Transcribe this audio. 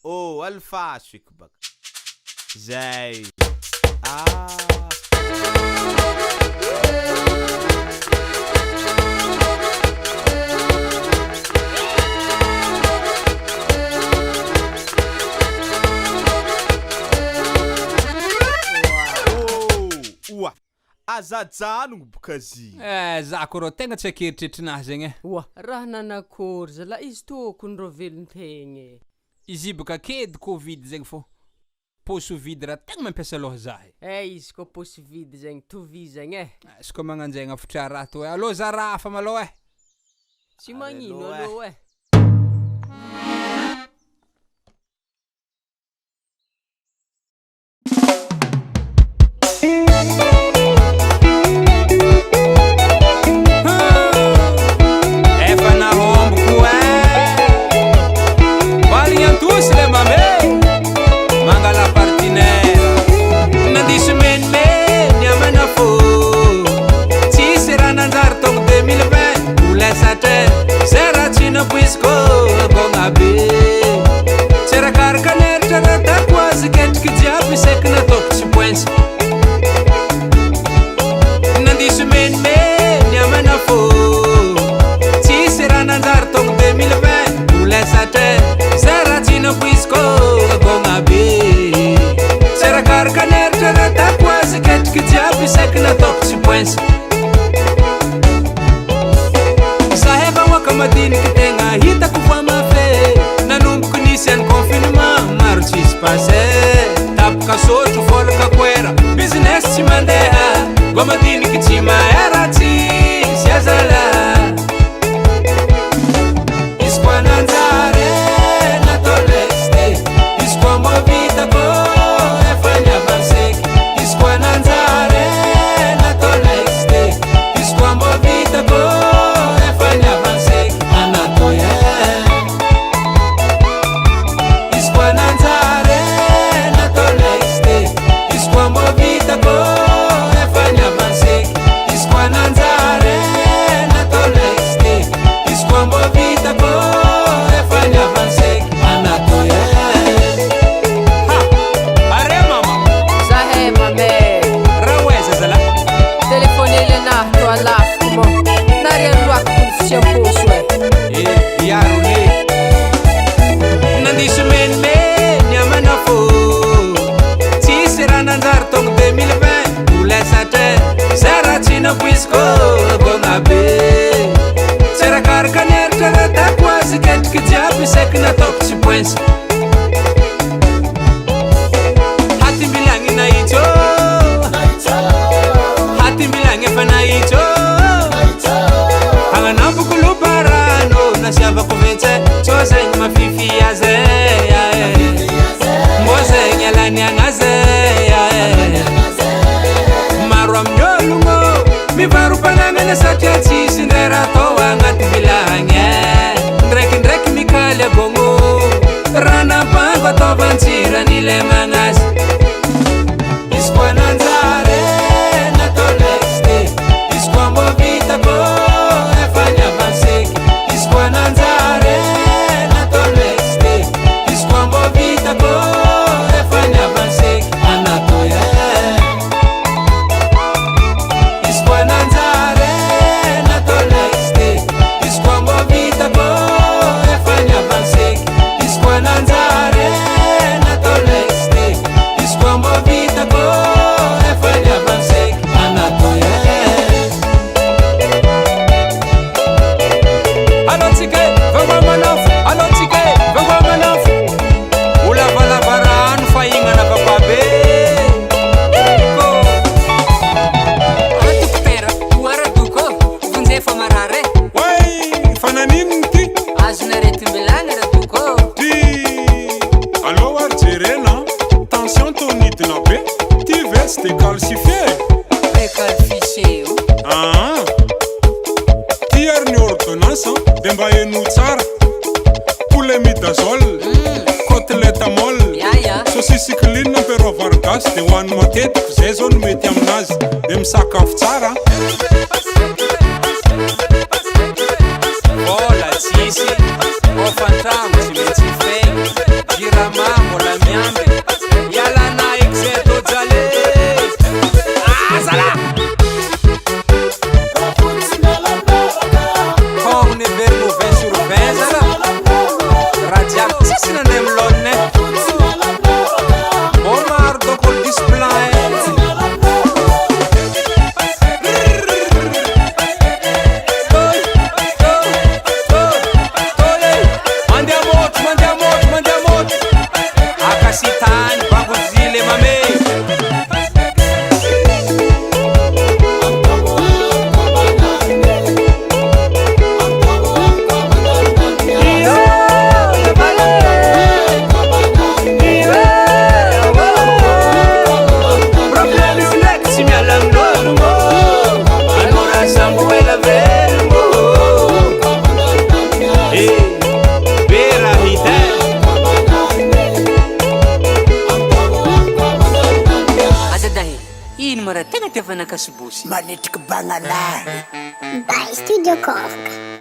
Oh, alfasiko baka. Zay. Azajanogno boka zy. Za koa rô tegna tsy akeritretrinahy zegny. Oa, raha nanakory zala izy tokony rô velon-tegna. Izy boka kedy Covid zegny fô. Paosy vide raha tegna mampiasa loha zahay. Izy koa paosy vide zegny tovizagny Izy koa magnanjegny afatra raha to alô zarafa malô Tsy magnino alô Efa nahombo koa Valigna tous le mame Mangala partenaire Nandiso menimeny amana fô Tsisy raha nanjary taogno 2020 Ho lasatra zay raha tsy napoiziko abogna be Tsy rakaraka neritra raha tako azy ketriky jiaby saiky nataoko tsy pointsy Nandiso menimeny amana fô Tsisy raha nanjary taogno 2020 Ho lasatra zay raha tsy napoiziko abogna be Tsy rakaraka neritra raha tako azy ketriky jiaby saiky nataoko tsy pointsy Zahay vahoaka madiniky tegna hitako fa mafe Nanomboky nisy any confinement maro tsisy passé Tapoka sotro volaka koera business tsy mandeha Gua madiniky tsy mahay raha tsisy azala Izy koa nanjary natao leste Izy koa moavitako efa niavanseky Izy koa nanjary natao leste Izy koa moavitako efa niavanseky Anatao Izy koa nanjary natao leste Izy koa moavitako efa niavanseky Izy koa nanjary natao leste Izy koa moavitako efa niavanseky Anatao Are mama Zahay mame raha oaiza zala Telefonele anahy to alafiko mo Nariaroako polisia poso Iarone Nandiso menimeny amana fô Tsisy raha nanjary taogno 2020 Ho lasatra zay raha tsy napoiziko abogna be Tsy rakaraka neritra raha tako azy ketriky jiaby saiky nataoko tsy pointsy Hatimbilagny nahitsô Hatimbilagny efa nahitsô Agnanamboko loparano Nasiavako vetsy Tsô zegny mafifi aze Mbô zegny alany agnaze Maro amin'ologno Mivarom-panagnana satria tsisy ndray raha tao agnaty vilagny Ndraikindraiky mikaly abogno Raha nampango ataovan-tsirany le magnazy Izy koa nanjary natao leste Izy koa moavitako efa niavanseky Izy koa nanjary natao leste Izy koa moavitako efa niavanseky Anatao Izy koa nanjary natao leste Izy koa moavitako efa niavanseky Izy koa nanjary natao leste Izy koa moavitako efa niavanseky Anatao Alô tsika vangwa manafo Alô tsika vangwa manafo Olavalava rano fa ignana vapabe Dokotera, oaradoko, vonjefa marare Way, fananino ty? Azonaretimbelany radoko Ty alô ary jerena tension tonidina be ty ve tsy de calcifié Prekalfiseo ty ary ny ordonnance de mba eno tsara poulemidazole cotyletamol Yaya saucisse pero vargas de hoaniny matetiky zay zao no mety aminazy de misakafo tsara Vola tsisy Ofantragno tsy maintsy fegny Girama raha tena tiavana kasibosy manetriky bagnalahy By Studio Cork.